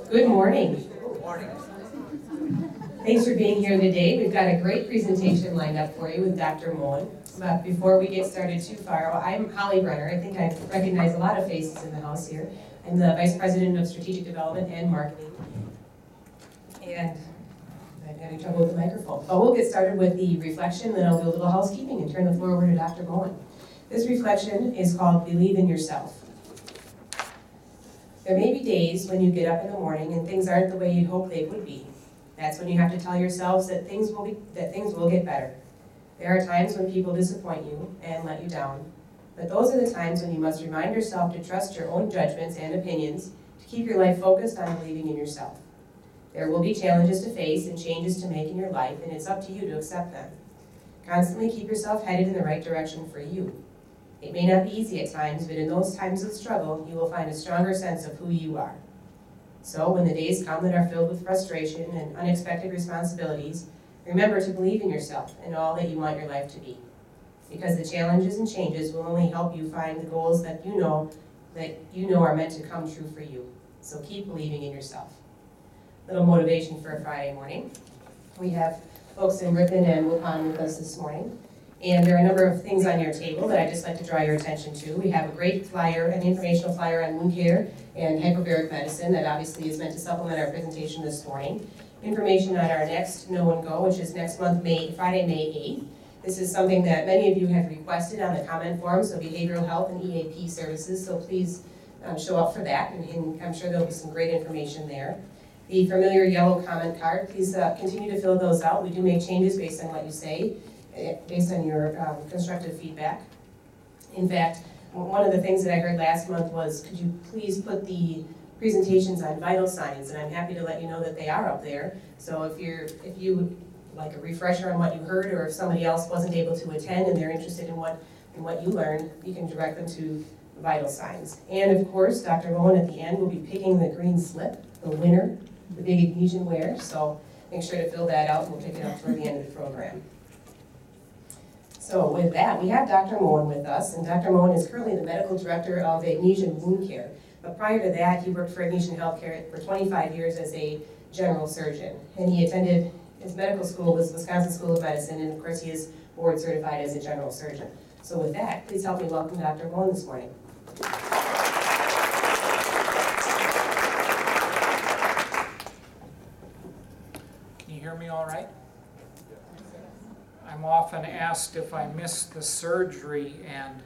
Good morning. Thanks for being here today. We've got a great presentation lined up for you with Dr. Moen. But before we get started too far, I'm Holly Brenner. I think I recognize a lot of faces in the house here. I'm the Vice President of Strategic Development and Marketing. And I'm having trouble with the microphone. But we'll get started with the reflection, then I'll do a little housekeeping and turn the floor over to Dr. Moen. This reflection is called Believe in Yourself. There may be days when you get up in the morning and things aren't the way you'd hope they would be. That's when you have to tell yourselves that things will get better. There are times when people disappoint you and let you down, but those are the times when you must remind yourself to trust your own judgments and opinions, to keep your life focused on believing in yourself. There will be challenges to face and changes to make in your life, and it's up to you to accept them. Constantly keep yourself headed in the right direction for you. It may not be easy at times, but in those times of struggle, you will find a stronger sense of who you are. So when the days come that are filled with frustration and unexpected responsibilities, remember to believe in yourself and all that you want your life to be. Because the challenges and changes will only help you find the goals that you know are meant to come true for you. So keep believing in yourself. Little motivation for a Friday morning. We have folks in Ripon and Waupun with us this morning. And there are a number of things on your table that I'd just like to draw your attention to. We have a great flyer, an informational flyer on wound care and hyperbaric medicine that obviously is meant to supplement our presentation this morning. Information on our next Know and Go, which is next month, Friday, May 8th. This is something that many of you have requested on the comment form, so behavioral health and EAP services, so please show up for that, and I'm sure there'll be some great information there. The familiar yellow comment card, please continue to fill those out. We do make changes based on what you say, based on your constructive feedback. In fact, one of the things that I heard last month was, could you please put the presentations on vital signs, and I'm happy to let you know that they are up there. So if you like a refresher on what you heard, or if somebody else wasn't able to attend and they're interested in what you learned, you can direct them to vital signs. And of course, Dr. Moen at the end will be picking the green slip, the winner, the big Agnesian wear. So make sure to fill that out, and we'll pick it up toward the end of the program. So with that, we have Dr. Moen with us, and Dr. Moen is currently the medical director of Agnesian Wound Care. But prior to that, he worked for Agnesian HealthCare for 25 years as a general surgeon. And he attended his medical school was Wisconsin School of Medicine, and of course he is board certified as a general surgeon. So with that, please help me welcome Dr. Moen this morning. Can you hear me all right? I'm often asked if I miss the surgery, and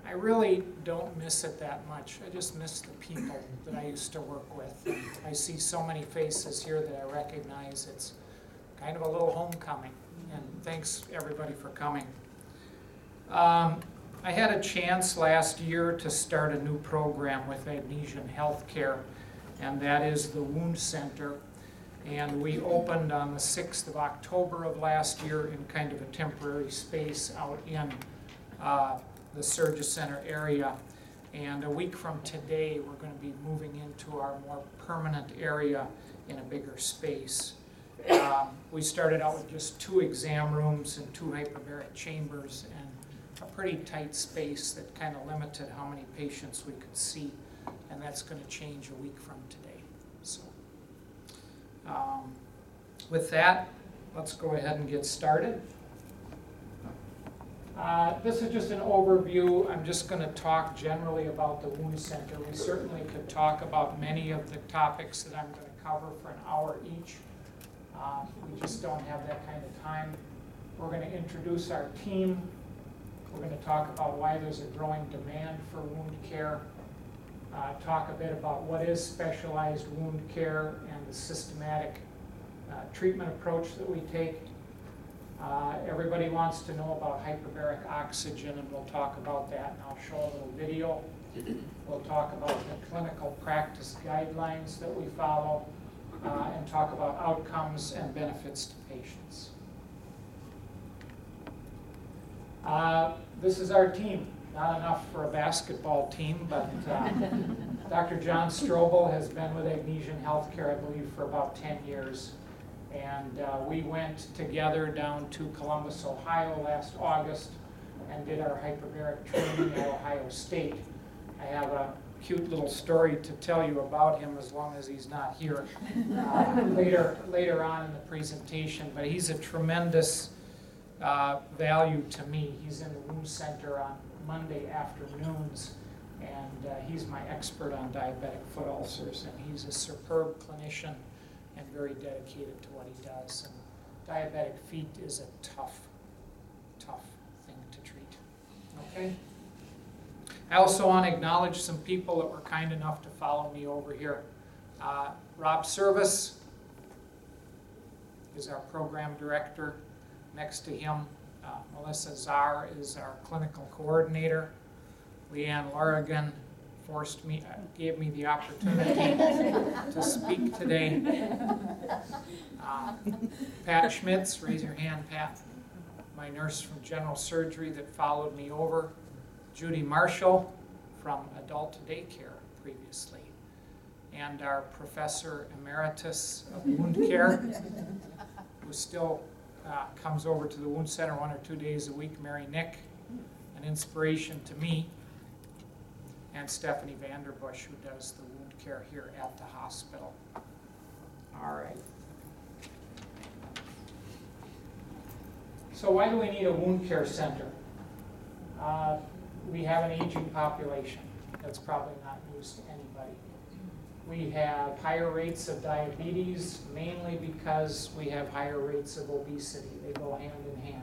I really don't miss it that much. I just miss the people that I used to work with. And I see so many faces here that I recognize. It's kind of a little homecoming, and thanks everybody for coming. I had a chance last year to start a new program with Agnesian HealthCare, and that is the Wound Center. And we opened on the 6th of October of last year in kind of a temporary space out in the Surgery Center area. And a week from today, we're going to be moving into our more permanent area in a bigger space. We started out with just 2 exam rooms and 2 hyperbaric chambers and a pretty tight space that kind of limited how many patients we could see. And that's going to change a week from today. So. With that, let's go ahead and get started. This is just an overview. I'm just going to talk generally about the Wound Center. We certainly could talk about many of the topics that I'm going to cover for an hour each. We just don't have that kind of time. We're going to introduce our team. We're going to talk about why there's a growing demand for wound care. Talk a bit about what is specialized wound care and the systematic treatment approach that we take. Everybody wants to know about hyperbaric oxygen, and we'll talk about that, and I'll show a little video. We'll talk about the clinical practice guidelines that we follow, and talk about outcomes and benefits to patients. This is our team. Not enough for a basketball team, but Dr. John Strobel has been with Agnesian HealthCare, I believe, for about 10 years. And we went together down to Columbus, Ohio last August and did our hyperbaric training at Ohio State. I have a cute little story to tell you about him as long as he's not here later on in the presentation, but he's a tremendous value to me. He's in the wound center on Monday afternoons, and he's my expert on diabetic foot ulcers, and he's a superb clinician and very dedicated to what he does. And diabetic feet is a tough thing to treat. Okay? I also want to acknowledge some people that were kind enough to follow me over here. Rob Service is our program director. Next to him, Melissa Czar is our clinical coordinator. Leanne Lorigan gave me the opportunity to speak today. Pat Schmitz, raise your hand, Pat. My nurse from general surgery that followed me over. Judy Marshall from adult daycare previously. And our professor emeritus of wound care, who still comes over to the wound center 1 or 2 days a week, Mary Nick, an inspiration to me. And Stephanie Vanderbush, who does the wound care here at the hospital. All right. So why do we need a wound care center? We have an aging population. That's probably not news to anybody. We have higher rates of diabetes, mainly because we have higher rates of obesity. They go hand in hand.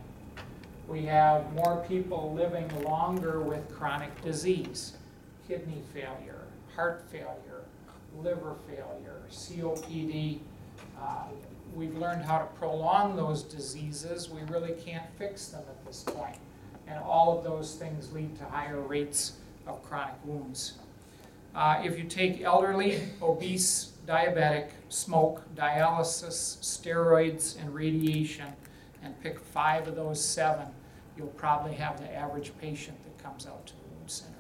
We have more people living longer with chronic disease. Kidney failure, heart failure, liver failure, COPD. We've learned how to prolong those diseases. We really can't fix them at this point. And all of those things lead to higher rates of chronic wounds. If you take elderly, obese, diabetic, smoke, dialysis, steroids, and radiation, and pick 5 of those 7, you'll probably have the average patient that comes out to the wound center.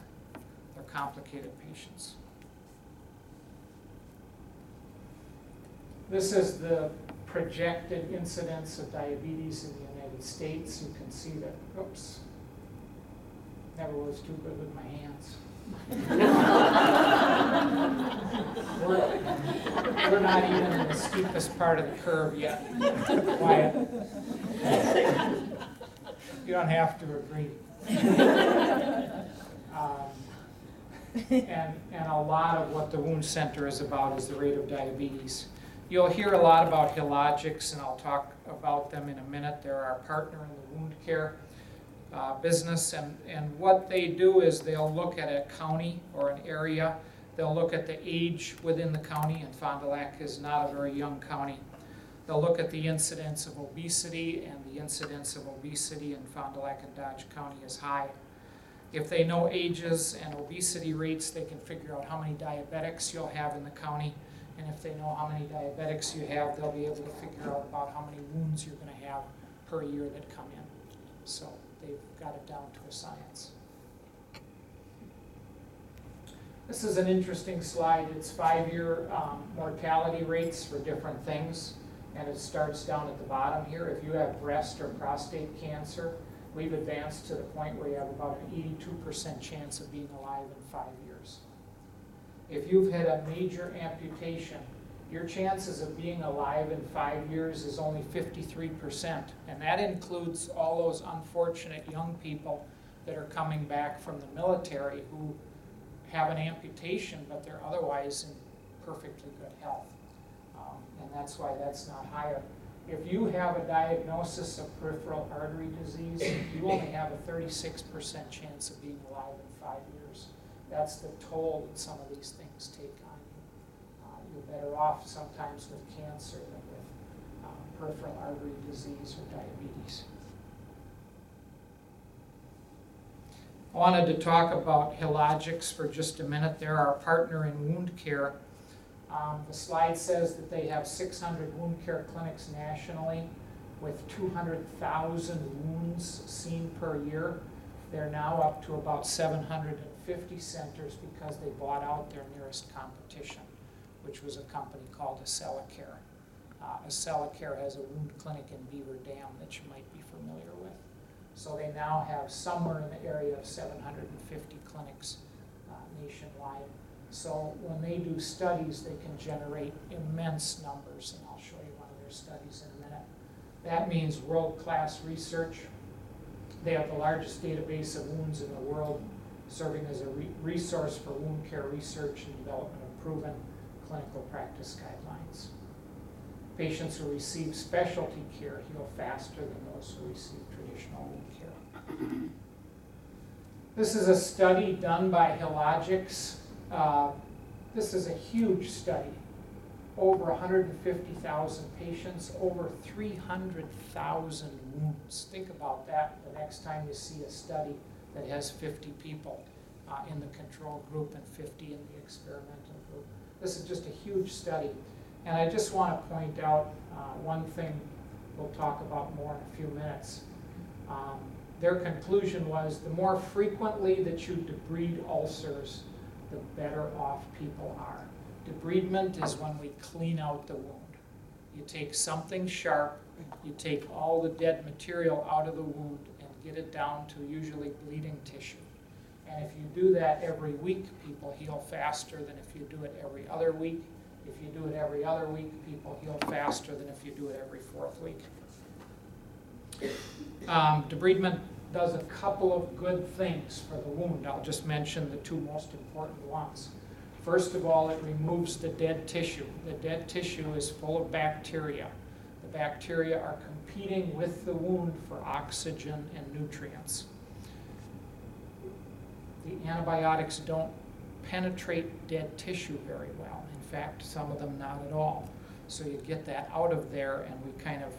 They're complicated patients. This is the projected incidence of diabetes in the United States. You can see that, oops, never was too good with my hands. we're not even in the steepest part of the curve yet. Quiet. You don't have to agree. And a lot of what the wound center is about is the rate of diabetes. You'll hear a lot about Healogics, and I'll talk about them in a minute. They're our partner in the wound care business, and what they do is they'll look at a county or an area. They'll look at the age within the county, and Fond du Lac is not a very young county. They'll look at the incidence of obesity, and the incidence of obesity in Fond du Lac and Dodge County is high. If they know ages and obesity rates, they can figure out how many diabetics you'll have in the county. And if they know how many diabetics you have, they'll be able to figure out about how many wounds you're going to have per year that come in. So they've got it down to a science. This is an interesting slide. It's 5-year mortality rates for different things. And it starts down at the bottom here. If you have breast or prostate cancer, we've advanced to the point where you have about an 82% chance of being alive in 5 years. If you've had a major amputation, your chances of being alive in 5 years is only 53%. And that includes all those unfortunate young people that are coming back from the military who have an amputation, but they're otherwise in perfectly good health. And that's why that's not higher. If you have a diagnosis of peripheral artery disease, you only have a 36% chance of being alive in 5 years. That's the toll that some of these things take on you. You're better off sometimes with cancer than with peripheral artery disease or diabetes. I wanted to talk about Healogics for just a minute. They're our partner in wound care. The slide says that they have 600 wound care clinics nationally with 200,000 wounds seen per year. They're now up to about 750 centers because they bought out their nearest competition, which was a company called Accellacare. Accellacare has a wound clinic in Beaver Dam that you might be familiar with. So they now have somewhere in the area of 750 clinics nationwide. So when they do studies, they can generate immense numbers, and I'll show you one of their studies in a minute. That means world-class research. They have the largest database of wounds in the world, serving as a resource for wound care research and development of proven clinical practice guidelines. Patients who receive specialty care heal faster than those who receive traditional wound care. This is a study done by Hologics. This is a huge study. Over 150,000 patients, over 300,000 wounds. Think about that the next time you see a study that has 50 people in the control group and 50 in the experimental group. This is just a huge study. And I just want to point out one thing we'll talk about more in a few minutes. Their conclusion was the more frequently that you debride ulcers, the better off people are. Debridement is when we clean out the wound. You take something sharp, you take all the dead material out of the wound and get it down to usually bleeding tissue. And if you do that every week, people heal faster than if you do it every other week. If you do it every other week, people heal faster than if you do it every fourth week. Debridement does a couple of good things for the wound. I'll just mention the two most important ones. First of all, it removes the dead tissue. The dead tissue is full of bacteria. The bacteria are competing with the wound for oxygen and nutrients. The antibiotics don't penetrate dead tissue very well. In fact, some of them not at all. So you get that out of there, and we kind of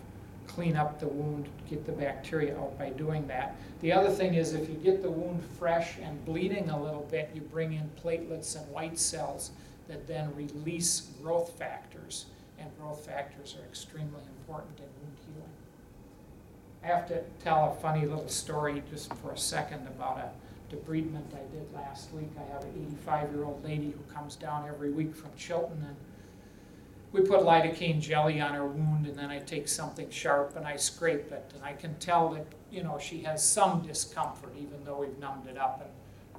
clean up the wound, get the bacteria out by doing that. The other thing is if you get the wound fresh and bleeding a little bit, you bring in platelets and white cells that then release growth factors, and growth factors are extremely important in wound healing. I have to tell a funny little story just for a second about a debridement I did last week. I have an 85-year-old lady who comes down every week from Chilton, and we put lidocaine jelly on her wound, and then I take something sharp and I scrape it, and I can tell that, you know, she has some discomfort even though we've numbed it up, and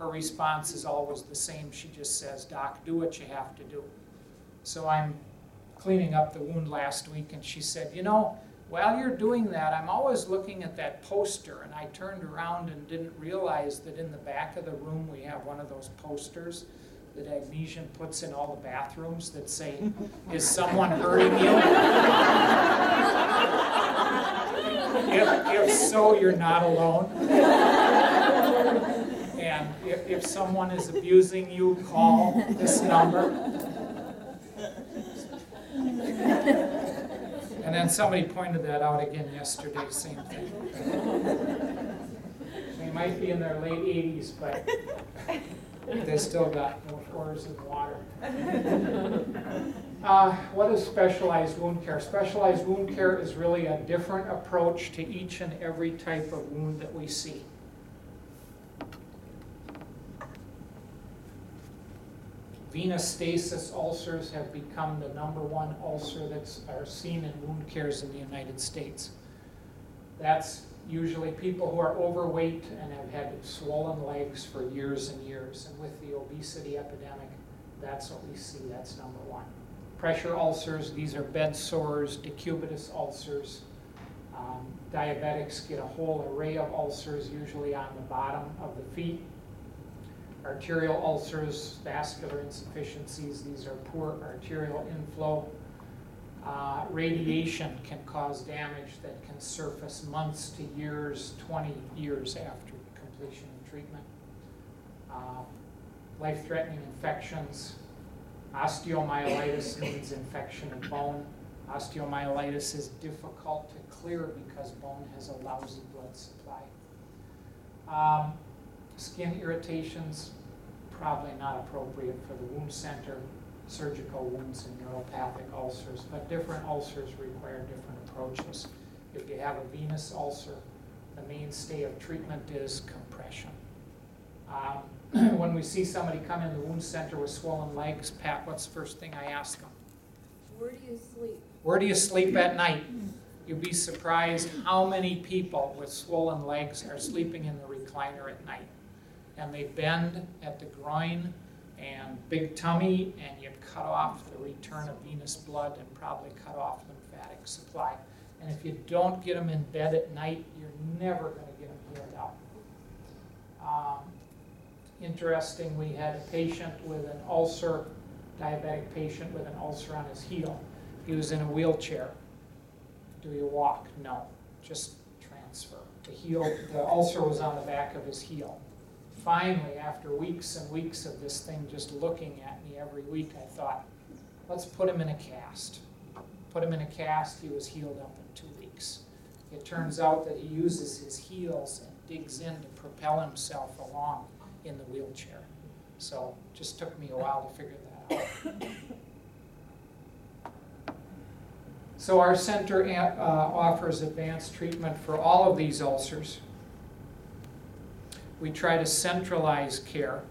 her response is always the same. She just says, "Doc, do what you have to do." So I'm cleaning up the wound last week, and she said, "You know, while you're doing that, I'm always looking at that poster," and I turned around and didn't realize that in the back of the room we have one of those posters that Agnesian puts in all the bathrooms that say, "Is someone hurting you?" If so, you're not alone. And if someone is abusing you, call this number. And then somebody pointed that out again yesterday, same thing. They might be in their late 80s, but they still got no floors in water. What is specialized wound care? Specialized wound care is really a different approach to each and every type of wound that we see. Venous stasis ulcers have become the #1 ulcer that are seen in wound cares in the United States. That's usually people who are overweight and have had swollen legs for years and years. And with the obesity epidemic, that's what we see. That's #1. Pressure ulcers, these are bed sores, decubitus ulcers. Diabetics get a whole array of ulcers, usually on the bottom of the feet. Arterial ulcers, vascular insufficiencies, these are poor arterial inflow. Radiation can cause damage that can surface months to years, 20 years after completion of treatment. Life-threatening infections. Osteomyelitis means infection of bone. Osteomyelitis is difficult to clear because bone has a lousy blood supply. Skin irritations, probably not appropriate for the wound center. Surgical wounds and neuropathic ulcers, but different ulcers require different approaches. If you have a venous ulcer, the mainstay of treatment is compression. When we see somebody come in the wound center with swollen legs, Pat, what's the first thing I ask them? Where do you sleep? Where do you sleep at night? You'd be surprised how many people with swollen legs are sleeping in the recliner at night. And they bend at the groin and big tummy, and you cut off the return of venous blood and probably cut off lymphatic supply. And if you don't get them in bed at night, you're never going to get them healed up. Interesting, we had a patient with an ulcer, diabetic patient with an ulcer on his heel. He was in a wheelchair. Do you walk? No, just transfer. The ulcer was on the back of his heel. Finally, after weeks and weeks of this thing just looking at me every week, I thought, let's put him in a cast. Put him in a cast, he was healed up in 2 weeks. It turns out that he uses his heels and digs in to propel himself along in the wheelchair. So it just took me a while to figure that out. So our center offers advanced treatment for all of these ulcers. We try to centralize care.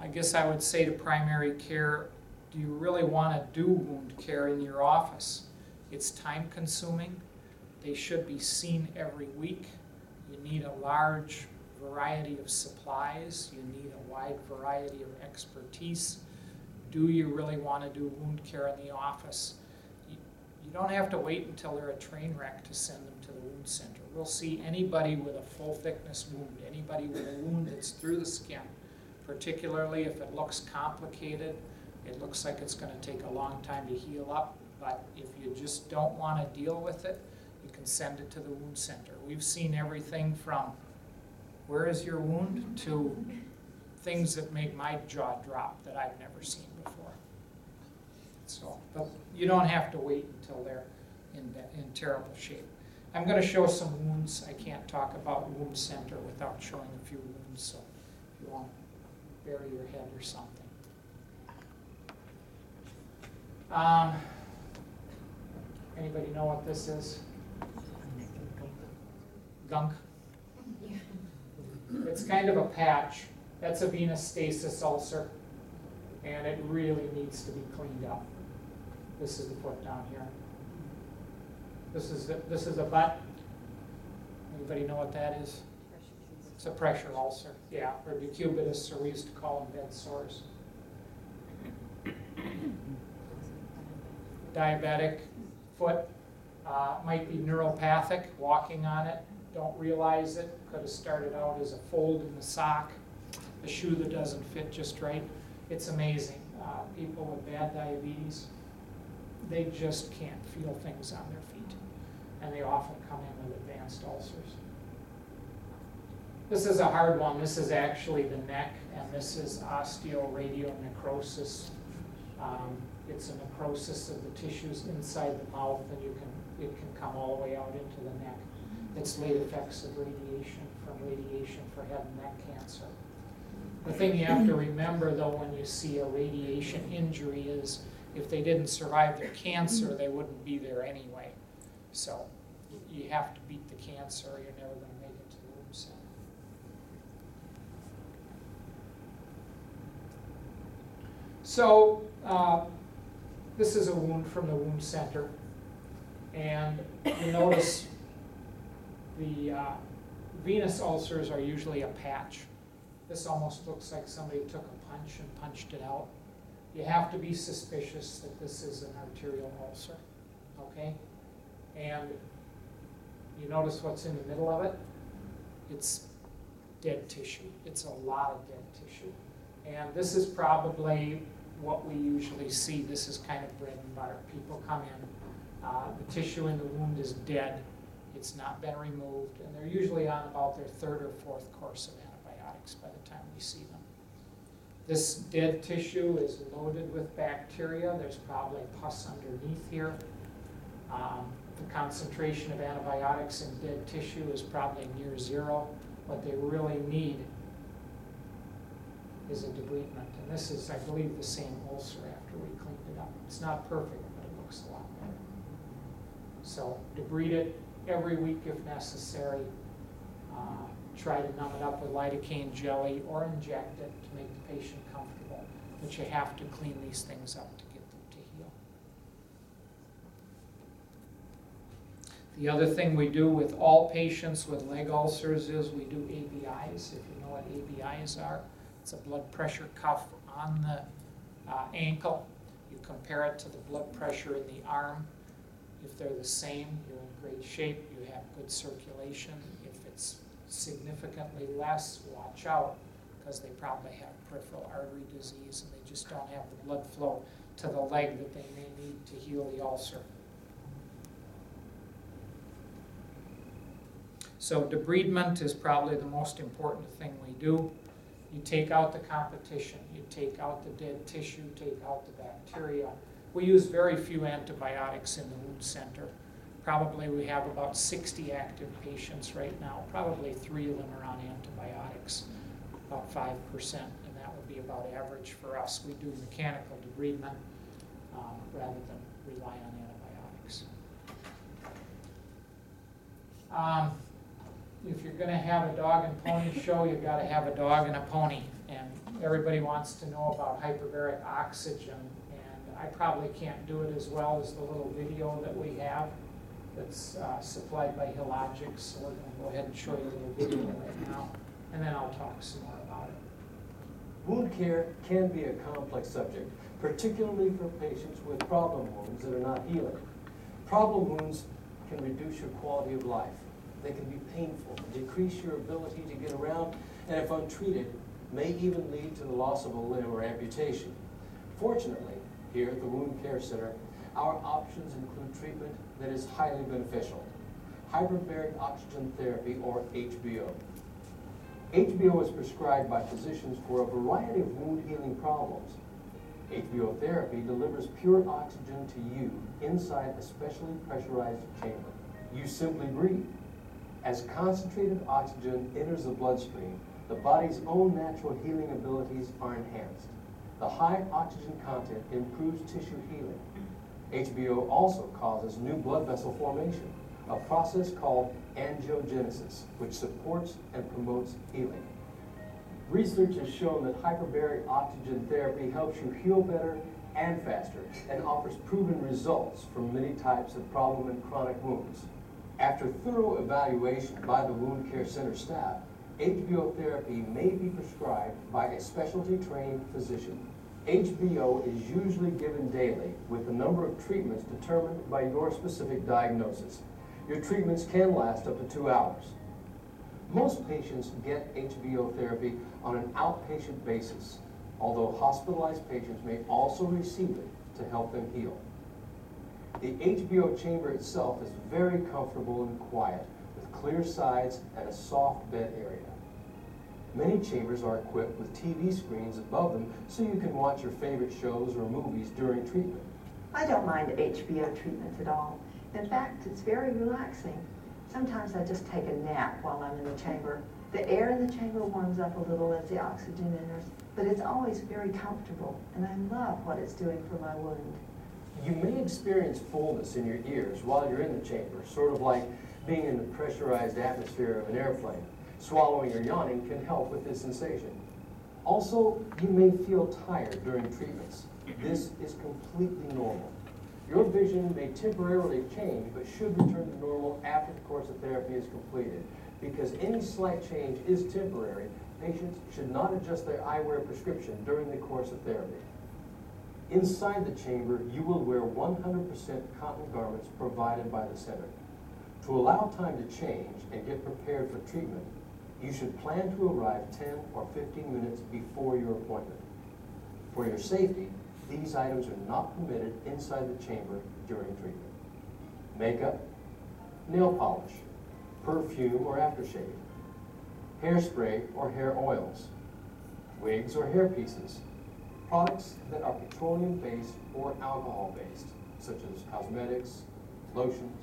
I guess I would say to primary care, do you really want to do wound care in your office? It's time consuming. They should be seen every week. You need a large variety of supplies. You need a wide variety of expertise. Do you really want to do wound care in the office? You don't have to wait until they're a train wreck to send them to the wound center. We'll see anybody with a full thickness wound, anybody with a wound that's through the skin, particularly if it looks complicated, it looks like it's going to take a long time to heal up, but if you just don't want to deal with it, you can send it to the wound center. We've seen everything from where is your wound to things that make my jaw drop that I've never seen before. So, but you don't have to wait until they're in terrible shape. I'm going to show some wounds. I can't talk about wound center without showing a few wounds, so if you want to bury your head or something. Anybody know what this is? Gunk? It's kind of a patch. That's a venous stasis ulcer, and it really needs to be cleaned up. This is the foot down here. This is a butt. Anybody know what that is? It's a pressure ulcer. Yeah, or decubitus, or we used to call them bed sores. Diabetic foot might be neuropathic, walking on it, don't realize it, could have started out as a fold in the sock, a shoe that doesn't fit just right. It's amazing. People with bad diabetes, they just can't feel things on their feet, and they often come in with advanced ulcers. This is a hard one. This is actually the neck, and this is osteoradionecrosis. It's a necrosis of the tissues inside the mouth, and it can come all the way out into the neck. It's late effects of radiation for head and neck cancer. The thing you have to remember, though, when you see a radiation injury is if they didn't survive their cancer, they wouldn't be there anyway. So you have to beat the cancer, or you're never going to make it to the wound center. So this is a wound from the wound center, and you notice the venous ulcers are usually a patch. This almost looks like somebody took a punch and punched it out. You have to be suspicious that this is an arterial ulcer, okay? And you notice what's in the middle of it? It's dead tissue. It's a lot of dead tissue. And this is probably what we usually see. This is kind of bread and butter. People come in, the tissue in the wound is dead. It's not been removed, and they're usually on about their 3rd or 4th course of antibiotics by the time we see them. This dead tissue is loaded with bacteria. There's probably pus underneath here. The concentration of antibiotics in dead tissue is probably near 0. What they really need is a debridement. And this is, I believe, the same ulcer after we cleaned it up. It's not perfect, but it looks a lot better. So debride it every week if necessary. Try to numb it up with lidocaine jelly or inject it to make the patient comfortable. But you have to clean these things up to get them to heal. The other thing we do with all patients with leg ulcers is we do ABIs, if you know what ABIs are. It's a blood pressure cuff on the ankle. You compare it to the blood pressure in the arm. If they're the same, you're in great shape, you have good circulation. If it's significantly less, watch out, because they probably have peripheral artery disease and they just don't have the blood flow to the leg that they may need to heal the ulcer. So debridement is probably the most important thing we do. You take out the competition, you take out the dead tissue, take out the bacteria. We use very few antibiotics in the wound center. Probably we have about 60 active patients right now. Probably 3 of them are on antibiotics, about 5%, and that would be about average for us. We do mechanical debridement rather than rely on antibiotics. If you're going to have a dog and pony show, you've got to have a dog and a pony. And everybody wants to know about hyperbaric oxygen. And I probably can't do it as well as the little video that we have that's supplied by HealthCare. So we're going to go ahead and show you a little video right now. And then I'll talk some more about it. Wound care can be a complex subject, particularly for patients with problem wounds that are not healing. Problem wounds can reduce your quality of life. They can be painful, decrease your ability to get around, and if untreated, may even lead to the loss of a limb or amputation. Fortunately, here at the Wound Care Center, our options include treatment that is highly beneficial. Hyperbaric Oxygen Therapy, or HBO. HBO is prescribed by physicians for a variety of wound healing problems. HBO therapy delivers pure oxygen to you inside a specially pressurized chamber. You simply breathe. As concentrated oxygen enters the bloodstream, the body's own natural healing abilities are enhanced. The high oxygen content improves tissue healing. HBO also causes new blood vessel formation, a process called angiogenesis, which supports and promotes healing. Research has shown that hyperbaric oxygen therapy helps you heal better and faster and offers proven results for many types of problem and chronic wounds. After thorough evaluation by the Wound Care Center staff, HBO therapy may be prescribed by a specialty trained physician. HBO is usually given daily with the number of treatments determined by your specific diagnosis. Your treatments can last up to 2 hours. Most patients get HBO therapy on an outpatient basis, although hospitalized patients may also receive it to help them heal. The HBO chamber itself is very comfortable and quiet, with clear sides and a soft bed area. Many chambers are equipped with TV screens above them so you can watch your favorite shows or movies during treatment. I don't mind HBO treatments at all. In fact, it's very relaxing. Sometimes I just take a nap while I'm in the chamber. The air in the chamber warms up a little as the oxygen enters, but it's always very comfortable, and I love what it's doing for my wound. You may experience fullness in your ears while you're in the chamber, sort of like being in the pressurized atmosphere of an airplane. Swallowing or yawning can help with this sensation. Also, you may feel tired during treatments. This is completely normal. Your vision may temporarily change, but should return to normal after the course of therapy is completed. Because any slight change is temporary, patients should not adjust their eyewear prescription during the course of therapy. Inside the chamber, you will wear 100% cotton garments provided by the center. To allow time to change and get prepared for treatment, you should plan to arrive 10 or 15 minutes before your appointment. For your safety, these items are not permitted inside the chamber during treatment. Makeup, nail polish, perfume or aftershave, hairspray or hair oils, wigs or hair pieces, products that are petroleum-based or alcohol-based, such as cosmetics, lotions,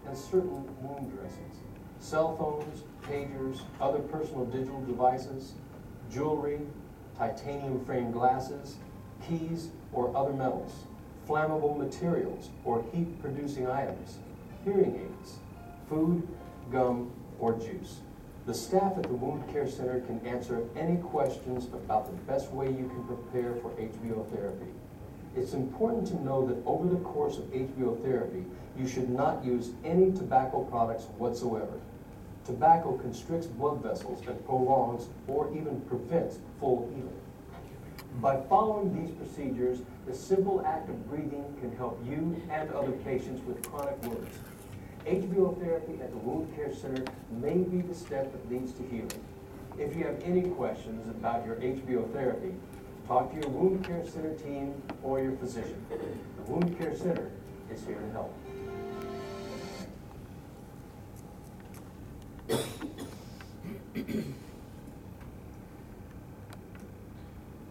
and certain wound dressings, cell phones, pagers, other personal digital devices, jewelry, titanium framed glasses, keys or other metals, flammable materials or heat-producing items, hearing aids, food, gum, or juice. The staff at the Wound Care Center can answer any questions about the best way you can prepare for HBO therapy. It's important to know that over the course of HBO therapy, you should not use any tobacco products whatsoever. Tobacco constricts blood vessels and prolongs or even prevents full healing. By following these procedures, the simple act of breathing can help you and other patients with chronic wounds. HBO therapy at the Wound Care Center may be the step that leads to healing. If you have any questions about your HBO therapy, talk to your Wound Care Center team or your physician. The Wound Care Center is here to help.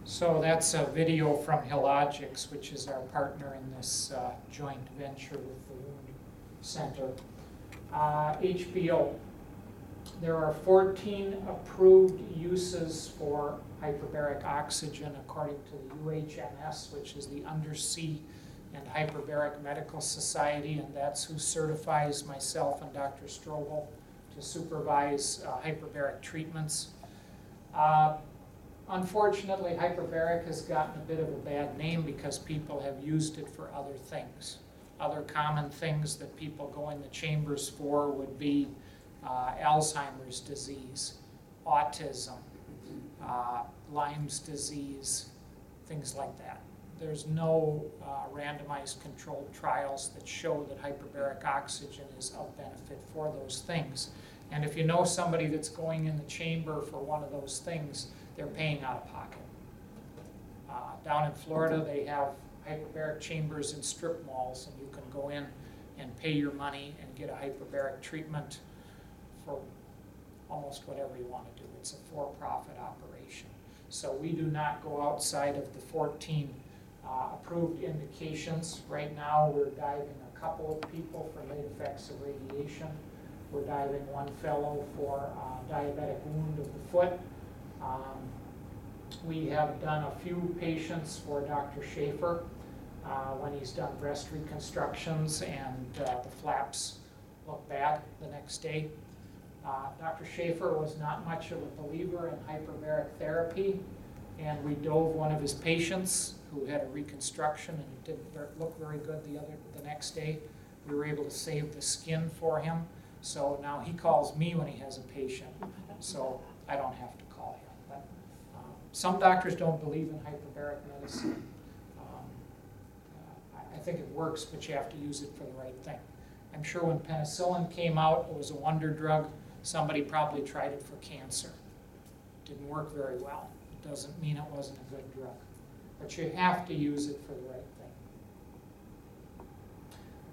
So that's a video from Hillogics, which is our partner in this joint venture with the Wound Center. HBO. There are 14 approved uses for hyperbaric oxygen according to the UHMS, which is the Undersea and Hyperbaric Medical Society, and that's who certifies myself and Dr. Strobel to supervise hyperbaric treatments. Unfortunately, hyperbaric has gotten a bit of a bad name because people have used it for other things. Other common things that people go in the chambers for would be Alzheimer's disease, autism, Lyme's disease, things like that. There's no randomized controlled trials that show that hyperbaric oxygen is of benefit for those things. And if you know somebody that's going in the chamber for one of those things, they're paying out of pocket. Down in Florida, they have hyperbaric chambers in strip malls, and you can go in and pay your money and get a hyperbaric treatment for almost whatever you want to do. It's a for-profit operation. So we do not go outside of the 14 approved indications. Right now, we're diving a couple of people for late effects of radiation. We're diving one fellow for diabetic wound of the foot. We have done a few patients for Dr. Schaefer when he's done breast reconstructions and the flaps look bad the next day. Dr. Schaefer was not much of a believer in hyperbaric therapy, and we dove one of his patients who had a reconstruction and it didn't look very good the next day. We were able to save the skin for him, so now he calls me when he has a patient, so I don't have to call him. But some doctors don't believe in hyperbaric medicine. I think it works, but you have to use it for the right thing. I'm sure when penicillin came out, it was a wonder drug. Somebody probably tried it for cancer. Didn't work very well. It doesn't mean it wasn't a good drug. But you have to use it for the right thing.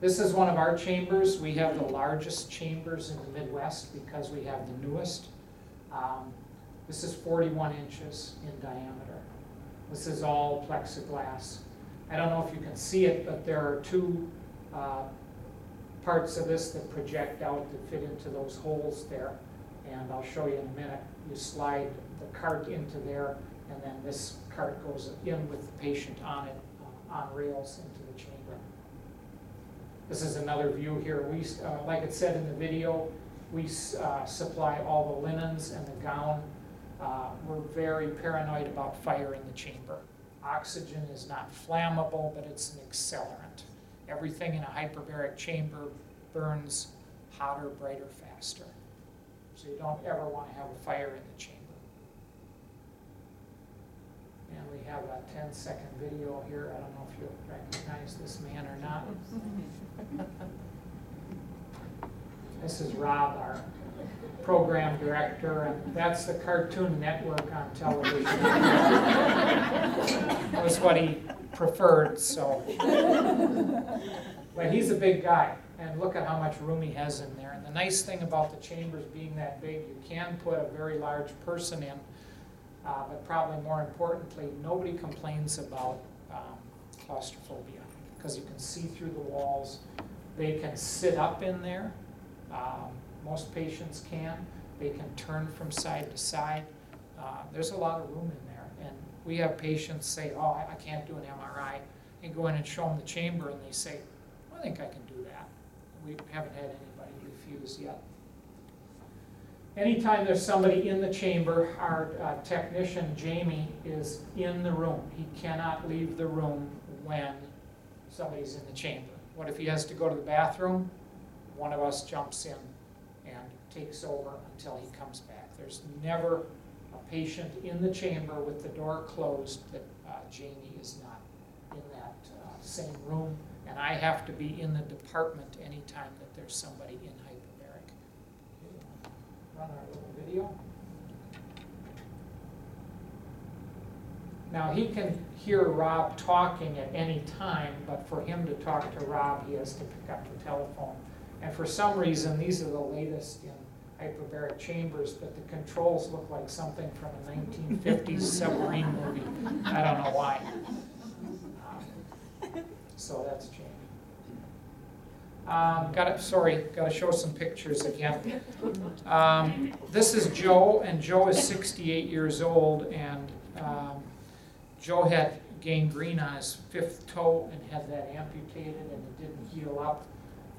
This is one of our chambers. We have the largest chambers in the Midwest because we have the newest. This is 41 inches in diameter. This is all plexiglass. I don't know if you can see it, but there are two parts of this that project out that fit into those holes there. And I'll show you in a minute. You slide the cart into there, and then this cart goes in with the patient on it, on rails into the chamber. This is another view here. We, like it said in the video, we supply all the linens and the gown. We're very paranoid about fire in the chamber. Oxygen is not flammable, but it's an accelerant. Everything in a hyperbaric chamber burns hotter, brighter, faster. So you don't ever want to have a fire in the chamber. And we have a 10-second video here. I don't know if you recognize this man or not. This is Rob, our program director, and that's the Cartoon Network on television. That was what he preferred, so. But he's a big guy, and look at how much room he has in there. And the nice thing about the chambers being that big, you can put a very large person in, but probably more importantly, nobody complains about claustrophobia, because you can see through the walls. They can sit up in there. Most patients can. They can turn from side to side. There's a lot of room in there. And we have patients say, oh, I can't do an MRI. And go in and show them the chamber, and they say, I think I can do that. We haven't had anybody refuse yet. Anytime there's somebody in the chamber, our technician, Jamie, is in the room. He cannot leave the room when somebody's in the chamber? What if he has to go to the bathroom? One of us jumps in and takes over until he comes back. There's never a patient in the chamber with the door closed that Jamie is not in that same room, and I have to be in the department anytime that there's somebody in hyperbaric. Run our little video. Now he can hear Rob talking at any time, but for him to talk to Rob, he has to pick up the telephone. And for some reason, these are the latest in hyperbaric chambers, but the controls look like something from a 1950s submarine movie. I don't know why. So that's changed. Got to show some pictures again. This is Joe, and Joe is 68 years old, and Joe had gangrene on his 5th toe and had that amputated, and it didn't heal up.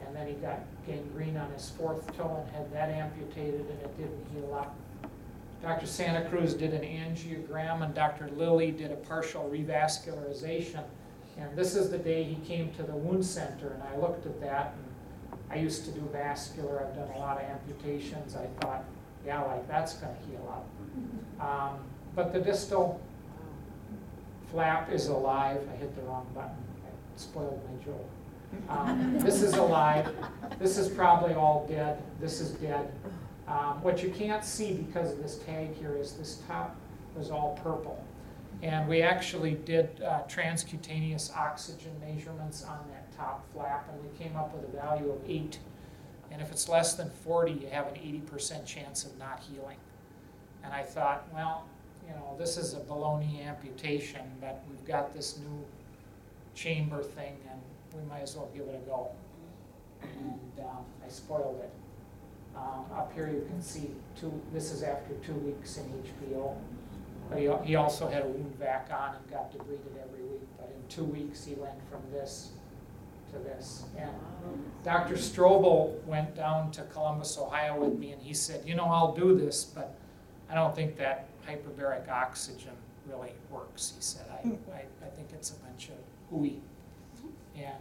And then he got gangrene on his 4th toe and had that amputated, and it didn't heal up. Dr. Santa Cruz did an angiogram, and Dr. Lilly did a partial revascularization. And this is the day he came to the wound center, and I looked at that, and I used to do vascular. I've done a lot of amputations. I thought, yeah, like that's going to heal up. But the distal flap is alive. I hit the wrong button. I spoiled my joke. This is alive. This is probably all dead. This is dead. What you can't see because of this tag here is this top was all purple. And we actually did transcutaneous oxygen measurements on that top flap, and we came up with a value of 8. And if it's less than 40, you have an 80% chance of not healing. And I thought, well, you know, this is a baloney amputation, but we've got this new chamber thing, and we might as well give it a go. And I spoiled it. Up here you can see this is after 2 weeks in HBO. But he also had a wound vac on and got debrided every week. But in 2 weeks he went from this to this. And Dr. Strobel went down to Columbus, Ohio with me, and he said, you know, I'll do this, but I don't think that hyperbaric oxygen really works. He said, I think it's a bunch of hooey. And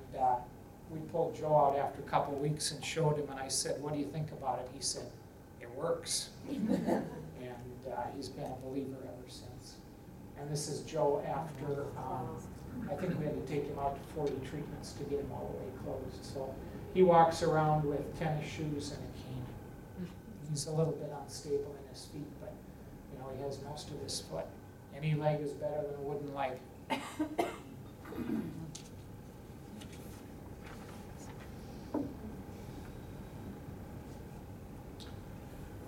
we pulled Joe out after a couple of weeks and showed him, and I said, what do you think about it? He said, it works. And he's been a believer ever since. And this is Joe after, I think we had to take him out to 40 treatments to get him all the way closed. So he walks around with tennis shoes and a cane. He's a little bit unstable in his feet, but you know, he has most of his foot. Any leg is better than a wooden leg.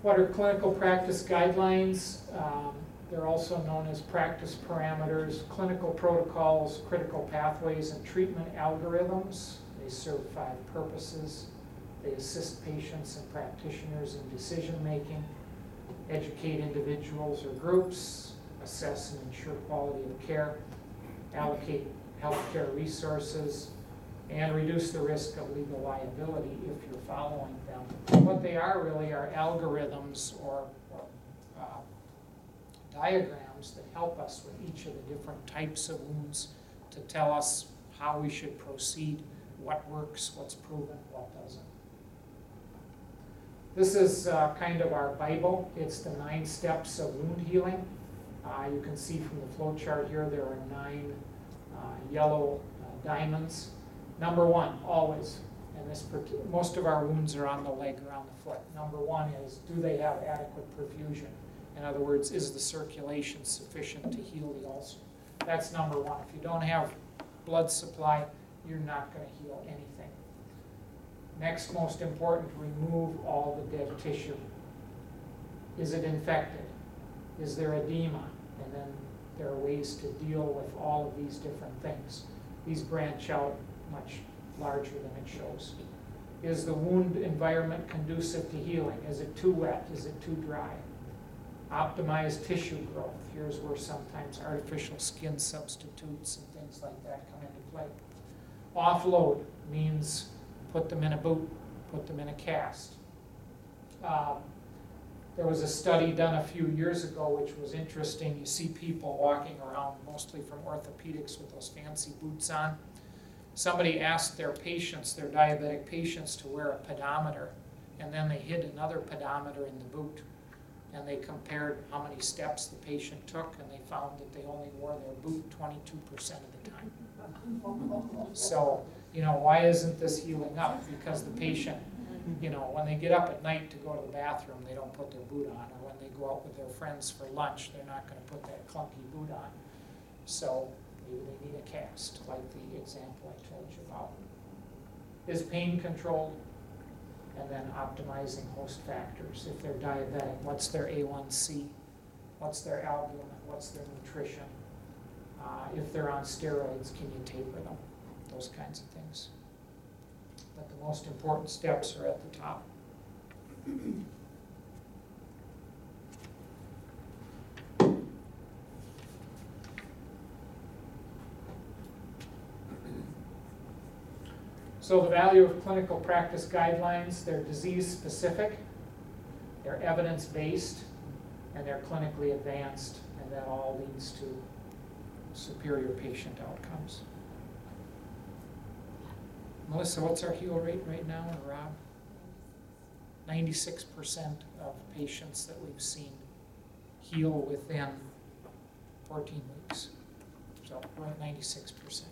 What are clinical practice guidelines? They're also known as practice parameters, clinical protocols, critical pathways, and treatment algorithms. They serve 5 purposes. They assist patients and practitioners in decision-making, educate individuals or groups, assess and ensure quality of care, allocate healthcare resources, and reduce the risk of legal liability if you're following them. What they are really are algorithms or diagrams that help us with each of the different types of wounds to tell us how we should proceed, what works, what's proven, what doesn't. This is kind of our Bible. It's the 9 steps of wound healing. You can see from the flow chart here there are 9 yellow diamonds. Number 1, always, and most of our wounds are on the leg or on the foot. Number 1 is, do they have adequate perfusion? In other words, is the circulation sufficient to heal the ulcer? That's number 1. If you don't have blood supply, you're not going to heal anything. Next, most important, remove all the dead tissue. Is it infected? Is there edema? And then there are ways to deal with all of these different things. These branch out much larger than it shows. Is the wound environment conducive to healing? Is it too wet? Is it too dry? Optimize tissue growth. Here's where sometimes artificial skin substitutes and things like that come into play. Offload means put them in a boot, put them in a cast. There was a study done a few years ago which was interesting. You see people walking around, mostly from orthopedics, with those fancy boots on. Somebody asked their patients, their diabetic patients, to wear a pedometer, and then they hid another pedometer in the boot. And they compared how many steps the patient took, and they found that they only wore their boot 22% of the time. So, why isn't this healing up? Because the patient, when they get up at night to go to the bathroom, they don't put their boot on, or when they go out with their friends for lunch, they're not going to put that clunky boot on. So maybe they need a cast, like the example I told you about. Is pain controlled? And then optimizing host factors. If they're diabetic, what's their A1C? What's their albumin? What's their nutrition? If they're on steroids, can you taper them? Those kinds of things. But the most important steps are at the top. So the value of clinical practice guidelines, they're disease-specific, they're evidence-based, and they're clinically advanced, and that all leads to superior patient outcomes. Melissa, what's our heal rate right now, or Rob? 96% of patients that we've seen heal within 14 weeks. So we're at 96%.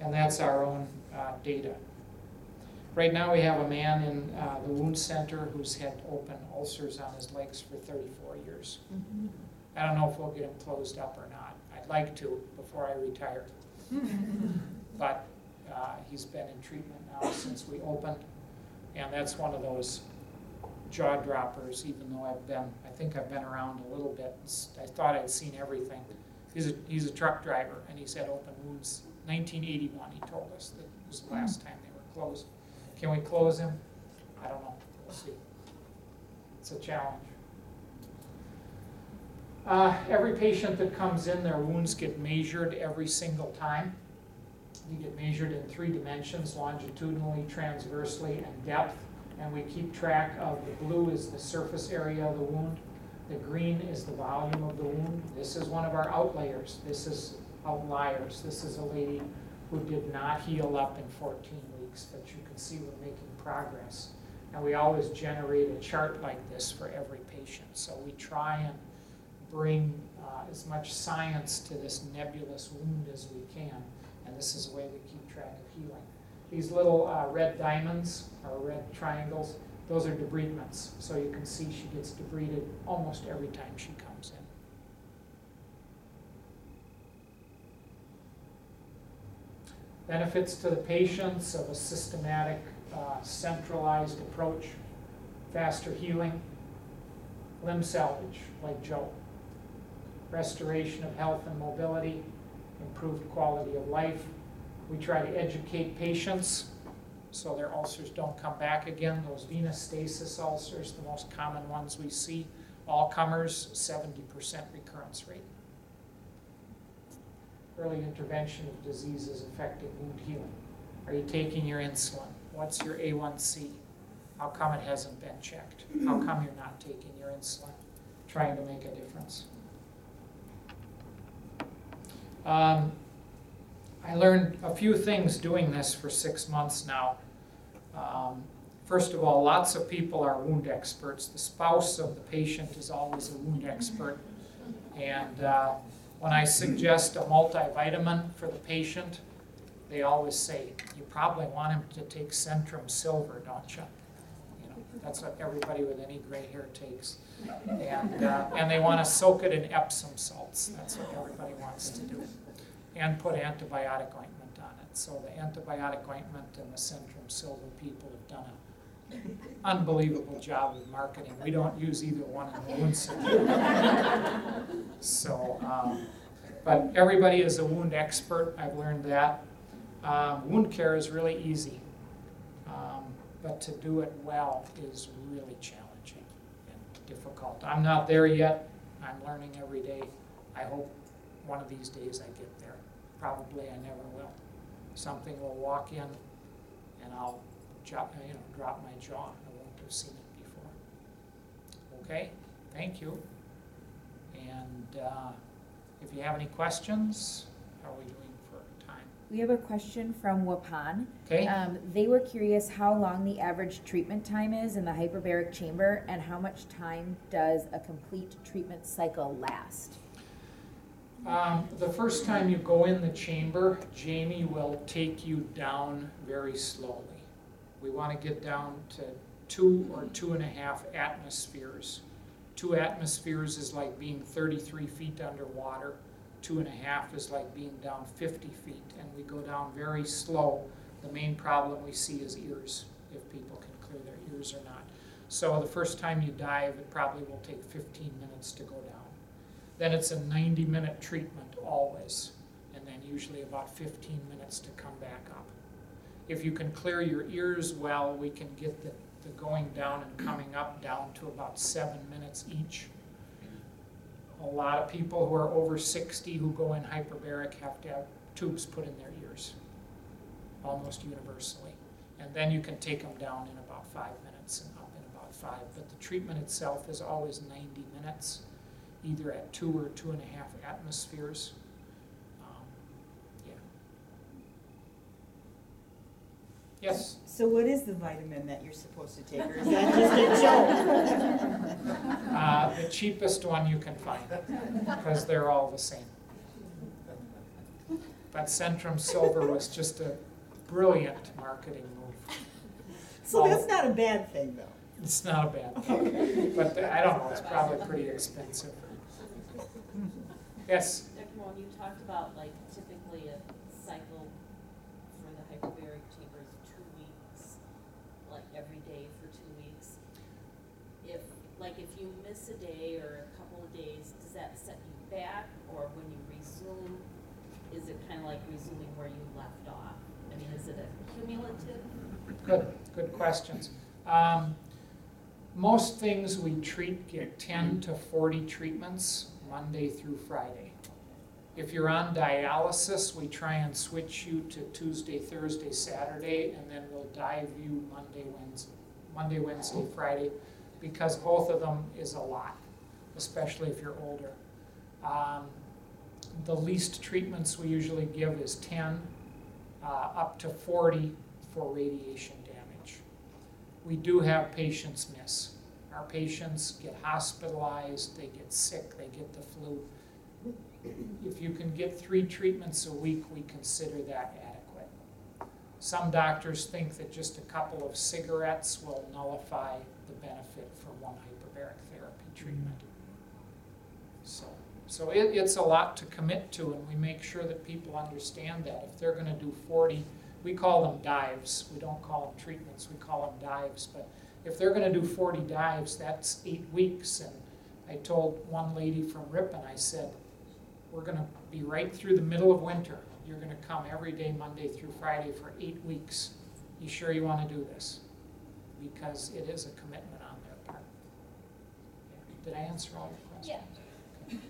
And that's our own data. Right now we have a man in the wound center who's had open ulcers on his legs for 34 years. I don't know if we'll get him closed up or not. I'd like to before I retire. But he's been in treatment now since we opened. And that's one of those jaw droppers, even though I think I've been around a little bit. I thought I'd seen everything. He's a truck driver, and he's had open wounds. 1981, he told us that was the last time they were closed. Can we close him? I don't know. We'll see. It's a challenge. Every patient that comes in, their wounds get measured every single time. They get measured in 3 dimensions, longitudinally, transversely, and depth. And we keep track of the blue is the surface area of the wound. The green is the volume of the wound. This is one of our outliers. This is outliers. This is a lady who did not heal up in 14 weeks, but you can see we're making progress. And we always generate a chart like this for every patient. So we try and bring as much science to this nebulous wound as we can. And this is the way we keep track of healing. These little red diamonds, or red triangles, those are debridements. So you can see she gets debrided almost every time she comes in. Benefits to the patients of a systematic, centralized approach, faster healing, limb salvage, like Joe, restoration of health and mobility, improved quality of life. We try to educate patients so their ulcers don't come back again. Those venous stasis ulcers, the most common ones we see, all comers, 70% recurrence rate. Early intervention of diseases affecting wound healing. Are you taking your insulin? What's your A1C? How come it hasn't been checked? How come you're not taking your insulin? Trying to make a difference. I learned a few things doing this for 6 months now. First of all, lots of people are wound experts. The spouse of the patient is always a wound expert. And when I suggest a multivitamin for the patient, they always say, you probably want him to take Centrum Silver, don't you? That's what everybody with any gray hair takes. And they want to soak it in Epsom salts. That's what everybody wants to do. And put antibiotic ointment on it. So the antibiotic ointment and the Centrum Silver people have done an unbelievable job of marketing. We don't use either one in the wound center. So, but everybody is a wound expert. I've learned that. Wound care is really easy. But to do it well is really challenging and difficult. I'm not there yet. I'm learning every day. I hope one of these days I get there. Probably I never will. Something will walk in and I'll drop my jaw. I won't have seen it before. Okay, thank you. And if you have any questions, how are we doing for time? We have a question from Wapan. Okay. They were curious how long the average treatment time is in the hyperbaric chamber and how much time does a complete treatment cycle last? The first time you go in the chamber, Jamie will take you down very slowly. We want to get down to 2 or 2.5 atmospheres. 2 atmospheres is like being 33 feet underwater. 2.5 is like being down 50 feet, and we go down very slow. The main problem we see is ears, if people can clear their ears or not. So the first time you dive, it probably will take 15 minutes to go down. Then it's a 90-minute treatment always, and then usually about 15 minutes to come back up. If you can clear your ears well, we can get the going down and coming up down to about 7 minutes each. A lot of people who are over 60 who go in hyperbaric have to have tubes put in their ears, almost universally. And then you can take them down in about 5 minutes and up in about 5. But the treatment itself is always 90 minutes, either at 2 or 2.5 atmospheres. Yeah. Yes? So what is the vitamin that you're supposed to take, or is that just a joke? The cheapest one you can find, because they're all the same. But Centrum Silver was just a brilliant marketing move. So that's not a bad thing, though. It's not a bad thing, but I don't know, it's probably pretty expensive. Yes? Dr. Moen, you talked about like typically a cycle for the hyperbaric chamber is 2 weeks, like every day for 2 weeks. If you miss a day or a couple of days, does that set you back, or when you resume, is it kind of like resuming where you left off? I mean, is it a cumulative? Good questions. Most things we treat get 10 to 40 treatments Monday through Friday. If you're on dialysis, we try and switch you to Tuesday, Thursday, Saturday, and then we'll dive you Monday, Wednesday, Friday, because both of them is a lot, especially if you're older. The least treatments we usually give is 10 up to 40 for radiation damage. We do have patients miss. Our patients get hospitalized, they get sick, they get the flu. If you can get 3 treatments a week, we consider that adequate. Some doctors think that just a couple of cigarettes will nullify the benefit for one hyperbaric therapy treatment. So it's a lot to commit to, and we make sure that people understand that. If they're going to do 40, we call them dives. We don't call them treatments, we call them dives. But if they're going to do 40 dives, that's 8 weeks. And I told one lady from Ripon, I said, we're going to be right through the middle of winter. You're going to come every day, Monday through Friday, for 8 weeks. You sure you want to do this? Because it is a commitment on their part. Yeah. Did I answer all your questions? Yeah. Okay.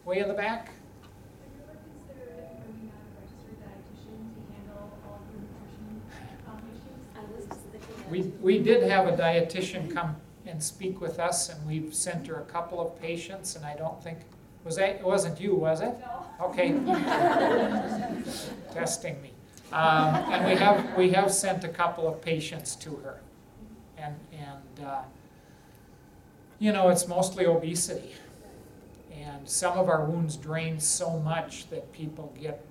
Way in the back? Have you ever considered bringing on a registered dietitian to handle all of your nutrition issues? I was just thinking that. We did have a dietitian come and speak with us, and we've sent her a couple of patients, and I don't think, it wasn't you, was it? No. Okay. Testing me. And we have sent a couple of patients to her. And you know, it's mostly obesity. And some of our wounds drain so much that people get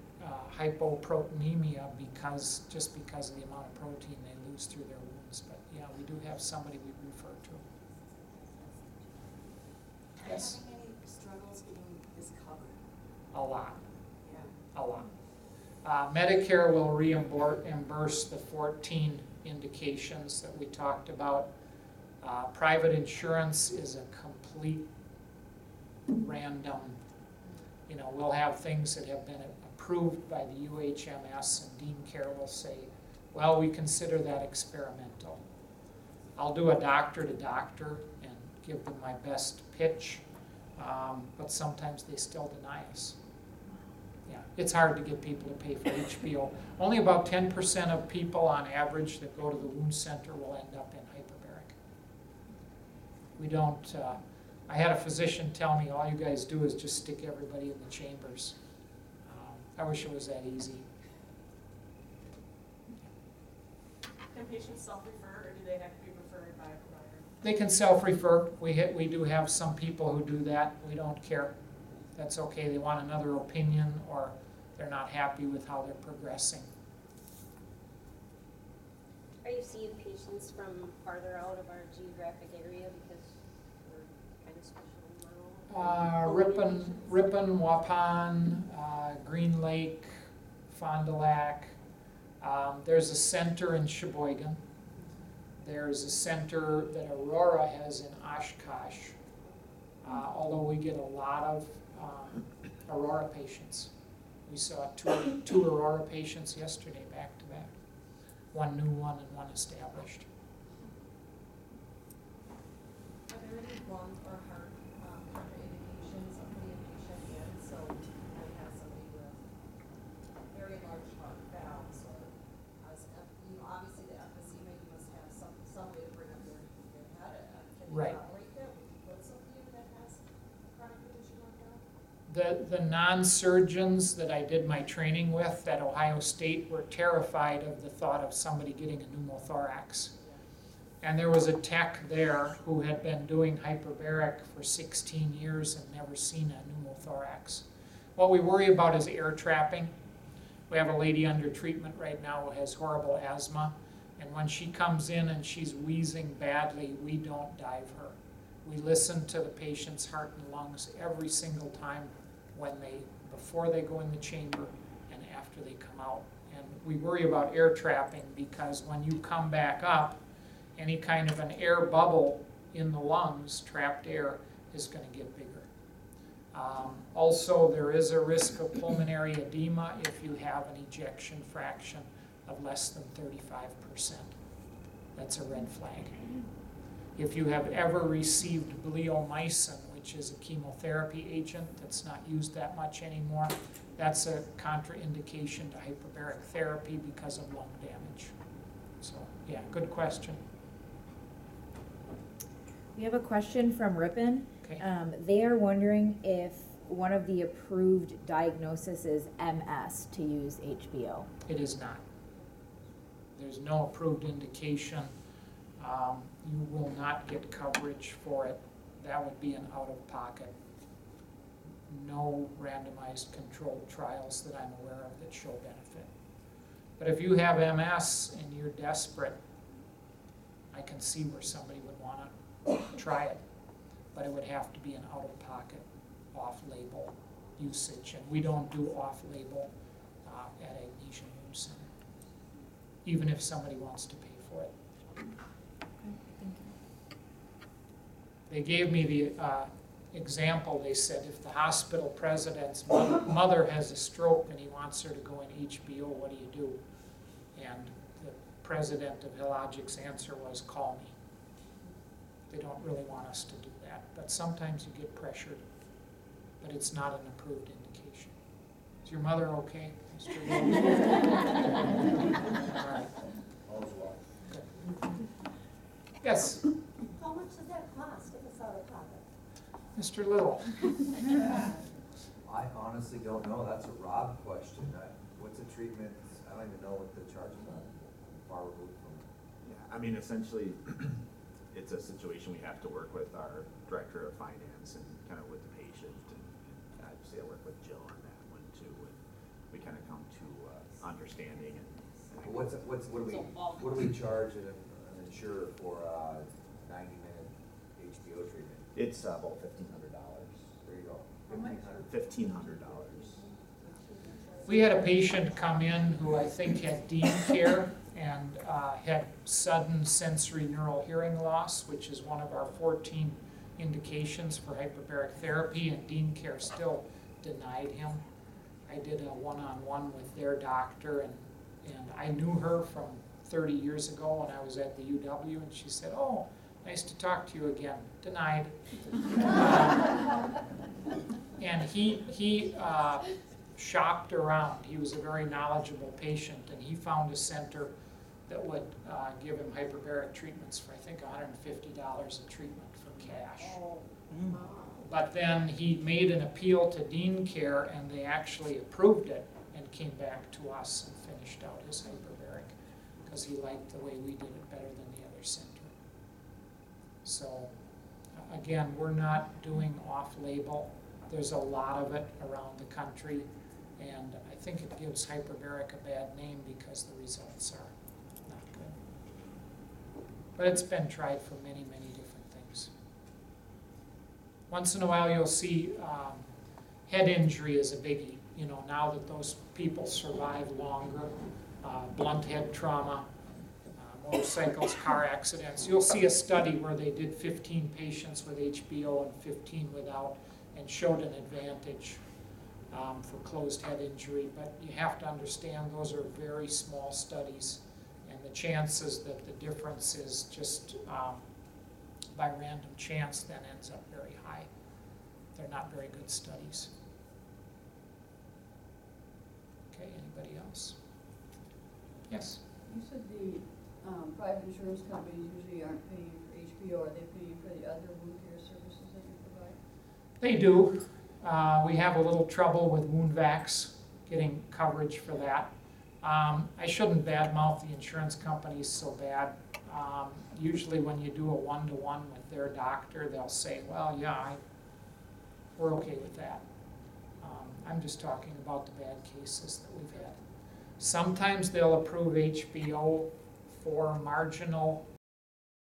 hypoproteinemia just because of the amount of protein they lose through their wounds. But yeah, we do have somebody we refer to. Yes? How many struggles getting this covered? A lot. Yeah. A lot. Medicare will reimburse the 14 indications that we talked about. Private insurance is a complete random, you know, we'll have things that have been approved by the UHMS, and Dean Care will say, well, we consider that experimental. I'll do a doctor to doctor and give them my best pitch, but sometimes they still deny us. Yeah, it's hard to get people to pay for HPO. Only about 10% of people on average that go to the wound center will end up in hyperbaric. We don't, I had a physician tell me, all you guys do is just stick everybody in the chambers. I wish it was that easy. Can patients self-refer, or do they have to be referred by a provider? They can self-refer. We do have some people who do that. We don't care. That's okay. They want another opinion, or they're not happy with how they're progressing. Are you seeing patients from farther out of our geographic area because we're kind of special now? Ripon, Waupun, Green Lake, Fond du Lac. There's a center in Sheboygan. There's a center that Aurora has in Oshkosh, although we get a lot of Aurora patients. We saw two Aurora patients yesterday back to back. One new one and one established. Are there any lung or heart contraindications of putting a patient in? So I have somebody with very large heart valves, or obviously the emphysema, you must have some way to bring up their head. Can you Right. operate that? Would you put somebody in that has a chronic condition like that? The non-surgeons that I did my training with at Ohio State were terrified of the thought of somebody getting a pneumothorax. And there was a tech there who had been doing hyperbaric for 16 years and never seen a pneumothorax. What we worry about is air trapping. We have a lady under treatment right now who has horrible asthma, and when she comes in and she's wheezing badly, we don't dive her. We listen to the patient's heart and lungs every single time before they go in the chamber and after they come out. And we worry about air trapping because when you come back up, any kind of an air bubble in the lungs, trapped air, is going to get bigger. Also, there is a risk of pulmonary edema if you have an ejection fraction of less than 35%. That's a red flag. If you have ever received bleomycin, which is a chemotherapy agent that's not used that much anymore, that's a contraindication to hyperbaric therapy because of lung damage. So, yeah, good question. We have a question from Ripon. Okay. They are wondering if one of the approved diagnoses is MS to use HBO. It is not. There's no approved indication. You will not get coverage for it. That would be an out-of-pocket. No randomized controlled trials that I'm aware of that show benefit. But if you have MS and you're desperate, I can see where somebody would want to try it. But it would have to be an out-of-pocket, off-label usage. And we don't do off-label at Agnesian Wound Center, even if somebody wants to pay for it. They gave me the example. They said if the hospital president's mother has a stroke and he wants her to go in HBO, what do you do? And the president of Hillogic's answer was, call me. They don't really want us to do that, but sometimes you get pressured, but it's not an approved indication. Is your mother okay, Mr. Little? All right. All's well. Good. Yes, How much does that cost if it's out of pocket? Mr. Little. I honestly don't know. That's a Rob question. What's a treatment? I don't even know what the charges are. Far removed from. Yeah, I mean, essentially, it's a situation we have to work with our director of finance and kind of with the patient, and obviously I work with Jill on that one too, and we kind of come to understanding. And What do we charge an insurer for a 90-minute HBO treatment? it's about $1,500. There you go. $1,500. We had a patient come in who I think had Dean Care and had sudden sensory neural hearing loss, which is one of our 14 indications for hyperbaric therapy, and Dean Care still denied him. I did a one-on-one with their doctor, and I knew her from 30 years ago when I was at the UW, and she said, oh, nice to talk to you again. Denied. And he shopped around. He was a very knowledgeable patient, and he found a center that would give him hyperbaric treatments for, I think, $150 a treatment for cash. Mm. But then he made an appeal to Dean Care, and they actually approved it and came back to us and finished out his hyperbaric because he liked the way we did it better than the other center. So again, we're not doing off-label. There's a lot of it around the country, and I think it gives hyperbaric a bad name because the results are not good. But it's been tried for many, many different things. Once in a while you'll see head injury is a biggie. You know, now that those people survive longer, blunt head trauma, motorcycles, car accidents. You'll see a study where they did 15 patients with HBO and 15 without and showed an advantage for closed head injury. But you have to understand those are very small studies, and the chances that the difference is just by random chance then ends up very high. They're not very good studies. Okay, anybody else? Yes? You said the private insurance companies usually aren't paying for HBO. Are they paying for the other wound care services that you provide? They do. We have a little trouble with wound vacs, getting coverage for that. I shouldn't badmouth the insurance companies so bad. Usually when you do a one-to-one with their doctor, they'll say, well, yeah, we're okay with that. I'm just talking about the bad cases that we've had. Sometimes they'll approve HBO for marginal